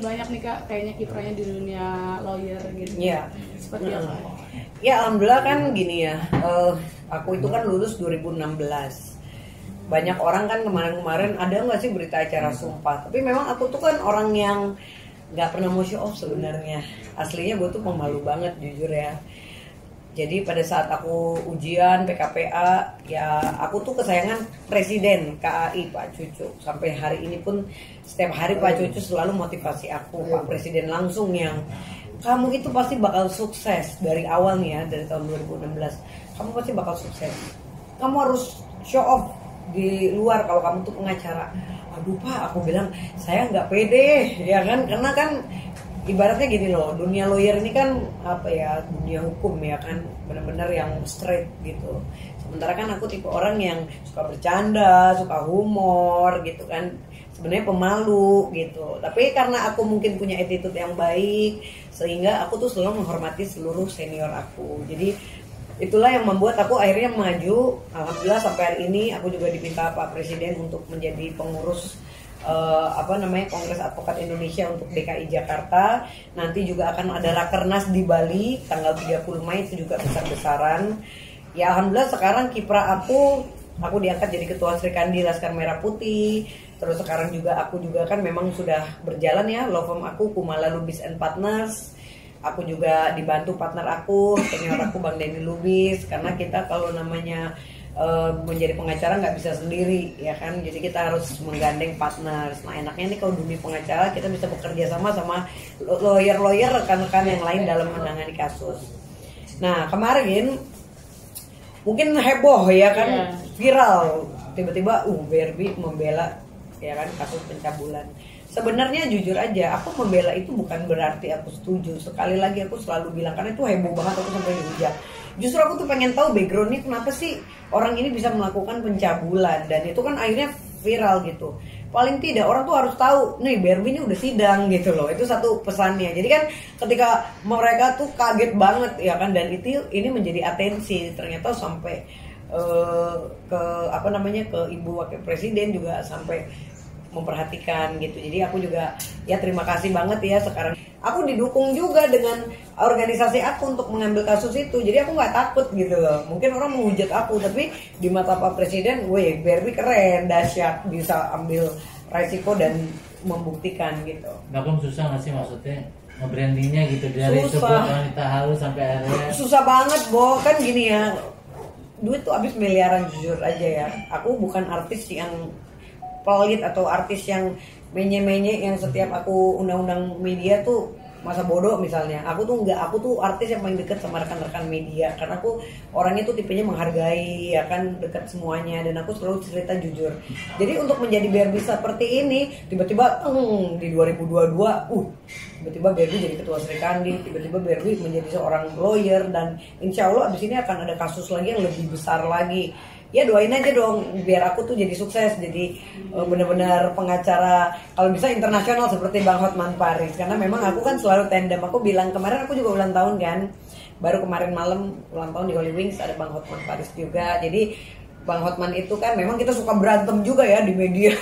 Banyak nih Kak, kayaknya kiprahnya di dunia lawyer gitu. Iya. Seperti apa? Ya alhamdulillah kan gini ya, aku itu kan lulus 2016. Banyak orang kan kemarin-kemarin ada nggak sih berita acara sumpah, tapi memang aku tuh kan orang yang nggak pernah mau show off sebenarnya. Aslinya gue tuh pemalu banget jujur ya. Jadi pada saat aku ujian PKPA, ya aku tuh kesayangan Presiden KAI Pak Cucu. Sampai hari ini pun setiap hari Pak Cucu selalu motivasi aku, Pak Presiden langsung yang kamu itu pasti bakal sukses dari awal nih ya, dari tahun 2016. Kamu pasti bakal sukses. Kamu harus show off di luar kalau kamu tuh pengacara. Aduh Pak, aku bilang saya nggak pede ya kan, karena kan ibaratnya gini loh, dunia lawyer ini kan apa ya, dunia hukum ya kan, benar-benar yang straight gitu. Sementara kan aku tipe orang yang suka bercanda, suka humor gitu kan, sebenarnya pemalu gitu. Tapi karena aku mungkin punya attitude yang baik, sehingga aku tuh selalu menghormati seluruh senior aku. Jadi itulah yang membuat aku akhirnya maju. Alhamdulillah sampai hari ini aku juga diminta Pak Presiden untuk menjadi pengurus Kongres Advokat Indonesia untuk DKI Jakarta. Nanti juga akan ada rakernas di Bali tanggal 30 Mei, itu juga besar-besaran. Ya alhamdulillah sekarang kiprah aku diangkat jadi ketua Srikandi Laskar Merah Putih. Terus sekarang juga aku juga kan memang sudah berjalan ya law firm aku, Kumala Lubis and Partners. Aku juga dibantu partner aku, senior aku Bang Denny Lubis, karena kita kalau namanya menjadi pengacara nggak bisa sendiri ya kan, jadi kita harus menggandeng partner. Nah enaknya nih kalau dunia pengacara kita bisa bekerja sama lawyer rekan-rekan yang lain dalam menangani kasus. Nah kemarin mungkin heboh ya kan, viral tiba-tiba BRB membela ya kan kasus pencabulan. Sebenarnya jujur aja, aku membela itu bukan berarti aku setuju. Sekali lagi aku selalu bilang, karena itu heboh banget, aku sampai dihujat. Justru aku tuh pengen tahu backgroundnya kenapa sih orang ini bisa melakukan pencabulan, dan itu kan akhirnya viral gitu. Paling tidak orang tuh harus tahu nih BRB ini udah sidang gitu loh. Itu satu pesannya. Jadi kan ketika mereka tuh kaget banget ya kan, dan ini menjadi atensi. Ternyata sampai ke Ibu Wakil Presiden juga sampai memperhatikan gitu. Jadi aku juga ya terima kasih banget ya, sekarang aku didukung juga dengan organisasi aku untuk mengambil kasus itu. Jadi aku nggak takut gitu loh. Mungkin orang menghujat aku, tapi di mata Pak Presiden, weh BRB keren, dahsyat, bisa ambil resiko dan membuktikan gitu. Nggak susah nggak sih maksudnya nge-brandingnya gitu, dari sebuah wanita halus sampai akhirnya susah banget Bo, kan gini ya, duit tuh habis miliaran jujur aja ya. Aku bukan artis yang pelit atau artis yang menye-menye yang setiap aku undang-undang media tuh masa bodoh misalnya. Aku tuh enggak, aku tuh artis yang paling deket sama rekan-rekan media, karena aku orangnya tuh tipenya menghargai ya kan, dekat semuanya, dan aku selalu cerita jujur. Jadi untuk menjadi BRB seperti ini, tiba-tiba di 2022 tiba-tiba BRB jadi ketua Srikandi, tiba-tiba BRB menjadi seorang lawyer, dan insya Allah abis ini akan ada kasus lagi yang lebih besar lagi. Ya doain aja dong biar aku tuh jadi sukses, jadi benar-benar pengacara kalau bisa internasional seperti Bang Hotman Paris, karena memang aku kan selalu tandem. Aku bilang kemarin aku juga ulang tahun kan, baru kemarin malam ulang tahun di Holy Wings, ada Bang Hotman Paris juga. Jadi Bang Hotman itu kan memang kita suka berantem juga ya di media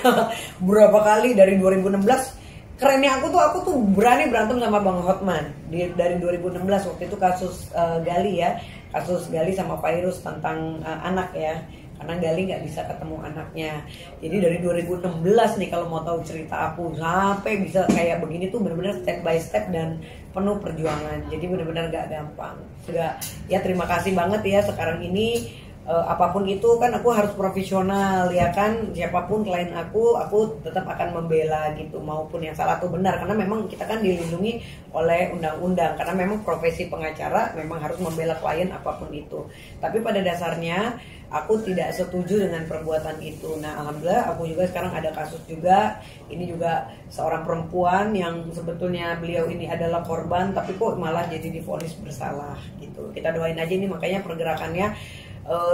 berapa kali dari 2016. Kerennya aku tuh berani berantem sama Bang Hotman dari 2016 waktu itu kasus Gali ya, kasus Gali sama virus tentang anak ya, karena Gali nggak bisa ketemu anaknya. Jadi dari 2016 nih kalau mau tahu cerita aku sampai bisa kayak begini tuh benar-benar step by step dan penuh perjuangan. Jadi benar-benar nggak gampang. Sudah ya, terima kasih banget ya sekarang ini. Apapun itu kan aku harus profesional ya kan, siapapun klien aku tetap akan membela gitu, maupun yang salah atau benar, karena memang kita kan dilindungi oleh undang-undang, karena memang profesi pengacara memang harus membela klien apapun itu. Tapi pada dasarnya aku tidak setuju dengan perbuatan itu. Nah alhamdulillah aku juga sekarang ada kasus juga, ini juga seorang perempuan yang sebetulnya beliau ini adalah korban, tapi kok malah jadi divonis bersalah gitu. Kita doain aja ini, makanya pergerakannya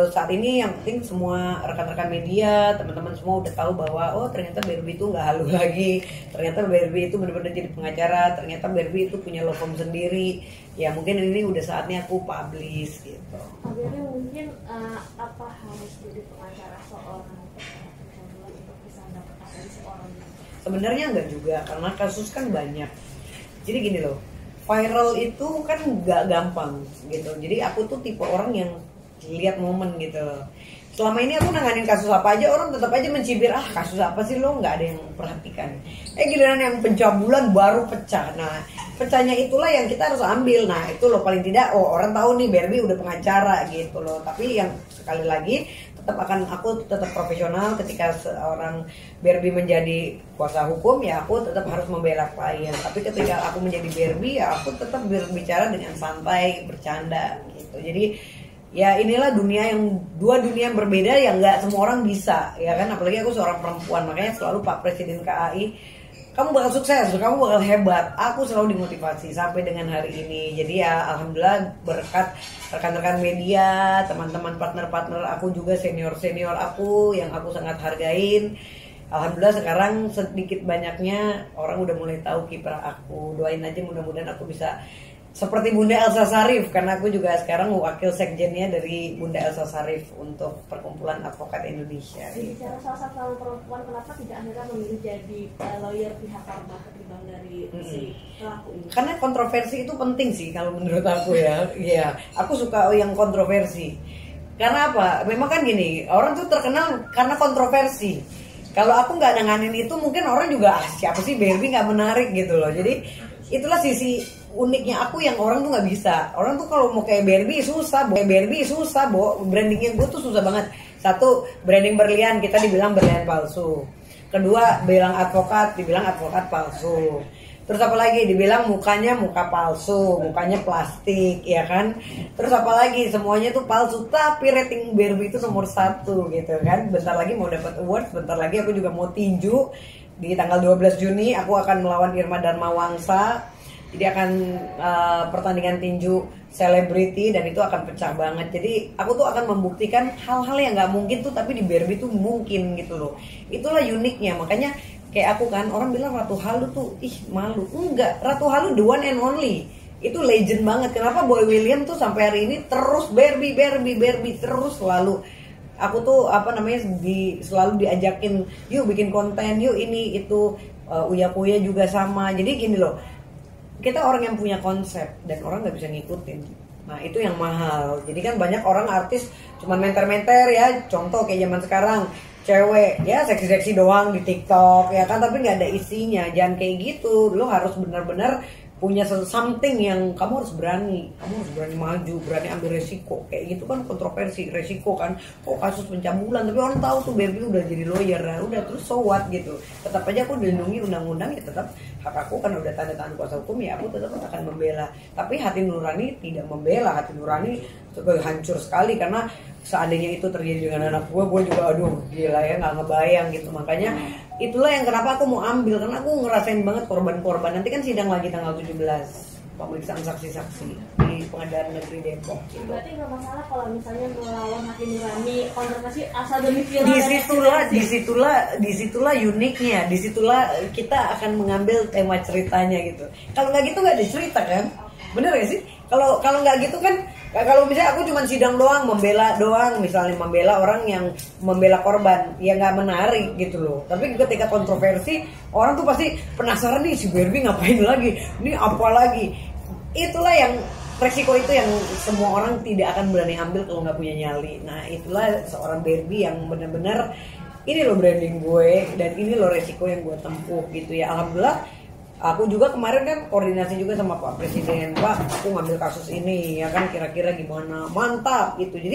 saat ini yang penting semua rekan-rekan media, teman-teman semua udah tahu bahwa oh ternyata BRB itu nggak halu lagi, ternyata BRB itu benar-benar jadi pengacara, ternyata BRB itu punya law firm sendiri. Ya mungkin ini udah saatnya aku publish gitu. Akhirnya mungkin apa harus jadi pengacara seorang untuk bisa dapat dari seorang? Sebenarnya enggak juga, karena kasus kan banyak. Jadi gini loh, viral itu kan nggak gampang gitu. Jadi aku tuh tipe orang yang lihat momen gitu. Selama ini aku nanganin kasus apa aja, orang tetap aja mencibir, ah kasus apa sih lo, nggak ada yang perhatikan. Giliran yang pencabulan baru pecah. Nah, pecahnya itulah yang kita harus ambil. Nah, itu loh paling tidak, oh orang tahu nih Barbie udah pengacara gitu loh. Tapi yang sekali lagi, aku tetap profesional ketika seorang Barbie menjadi kuasa hukum, ya aku tetap harus membela klien. Tapi ketika aku menjadi Barbie, ya aku tetap berbicara dengan santai, bercanda gitu. Jadi ya inilah dua dunia yang berbeda yang nggak semua orang bisa, ya kan, apalagi aku seorang perempuan. Makanya selalu Pak Presiden KAI, kamu bakal sukses, kamu bakal hebat. Aku selalu dimotivasi sampai dengan hari ini. Jadi ya alhamdulillah berkat rekan-rekan media, teman-teman partner-partner aku juga, senior-senior aku yang aku sangat hargain. Alhamdulillah sekarang sedikit banyaknya orang udah mulai tahu kiprah aku. Doain aja mudah-mudahan aku bisa seperti Bunda Elsa Sharif, karena aku juga sekarang wakil sekjennya dari Bunda Elsa Sharif untuk Perkumpulan Advokat Indonesia. Bicara salah satu perempuan, kenapa tidak akhirnya memilih jadi lawyer pihak korban ketimbang dari si pelaku ini? Karena kontroversi itu penting sih kalau menurut aku ya. Iya, aku suka yang kontroversi. Karena apa? Memang kan gini, orang tuh terkenal karena kontroversi. Kalau aku nggak nanganin itu, mungkin orang juga siapa sih Barbie, nggak menarik gitu loh. Jadi itulah sisi uniknya aku yang orang tuh nggak bisa. Orang tuh kalau mau kayak Barbie susah, brandingnya gue tuh susah banget. Satu, branding berlian, kita dibilang berlian palsu. Kedua, bilang advokat, dibilang advokat palsu. Terus apa lagi, dibilang mukanya muka palsu, mukanya plastik, ya kan. Terus apa lagi, semuanya tuh palsu, tapi rating Barbie itu nomor 1 gitu kan. Bentar lagi mau dapat award, bentar lagi aku juga mau tinju. Di tanggal 12 Juni aku akan melawan Irma Darmawangsa. Jadi akan pertandingan tinju selebriti, dan itu akan pecah banget. Jadi aku tuh akan membuktikan hal-hal yang nggak mungkin tuh, tapi di Barbie tuh mungkin gitu loh. Itulah uniknya. Makanya kayak aku kan, orang bilang Ratu Halu tuh malu. Enggak, Ratu Halu the one and only. Itu legend banget. Kenapa Boy William tuh sampai hari ini terus Barbie terus selalu. Aku tuh selalu diajakin, yuk bikin konten, yuk ini itu. Uya Kuya juga sama. Jadi gini loh, kita orang yang punya konsep dan orang nggak bisa ngikutin. Nah itu yang mahal. Jadi kan banyak orang artis cuma menter-menter ya. Contoh kayak zaman sekarang, cewek ya seksi-seksi doang di TikTok ya kan, tapi nggak ada isinya. Jangan kayak gitu. Lo harus benar-benar punya something yang kamu harus berani maju, berani ambil resiko. Kayak gitu kan kontroversi, resiko kan. Kok kasus pencabulan, tapi orang tahu tuh Barbie udah jadi lawyer, nah, udah terus so what gitu. Tetap aja aku dilindungi undang-undang, ya tetap hak aku kan udah tanda tangan kuasa hukum, ya aku tetap akan membela. Tapi hati nurani tidak membela, hati nurani hancur sekali karena seandainya itu terjadi dengan anak gue juga aduh gila ya, nggak ngebayang gitu. Makanya itulah yang kenapa aku mau ambil, karena aku ngerasain banget korban-korban. Nanti kan sidang lagi tanggal 17, pemeriksaan saksi-saksi di Pengadilan Negeri Depok gitu. Berarti nggak masalah kalau misalnya melawan hati nurani, kontroversi asal demi viral. Disitulah uniknya, disitulah kita akan mengambil tema ceritanya gitu. Kalau nggak gitu nggak ada cerita kan, bener gak sih? Kalau nggak gitu kan, kalau misalnya aku cuma sidang doang, membela doang, misalnya membela orang yang membela korban, ya nggak menarik gitu loh. Tapi ketika kontroversi, orang tuh pasti penasaran nih si Barbie ngapain lagi, ini apa lagi. Itulah yang resiko itu yang semua orang tidak akan berani ambil kalau nggak punya nyali. Nah itulah seorang Barbie yang benar-benar ini loh branding gue, dan ini loh resiko yang gue tempuh gitu ya. Alhamdulillah. Aku juga kemarin kan koordinasi juga sama Pak Presiden, Pak aku ngambil kasus ini ya kan, kira-kira gimana, mantap gitu. Jadi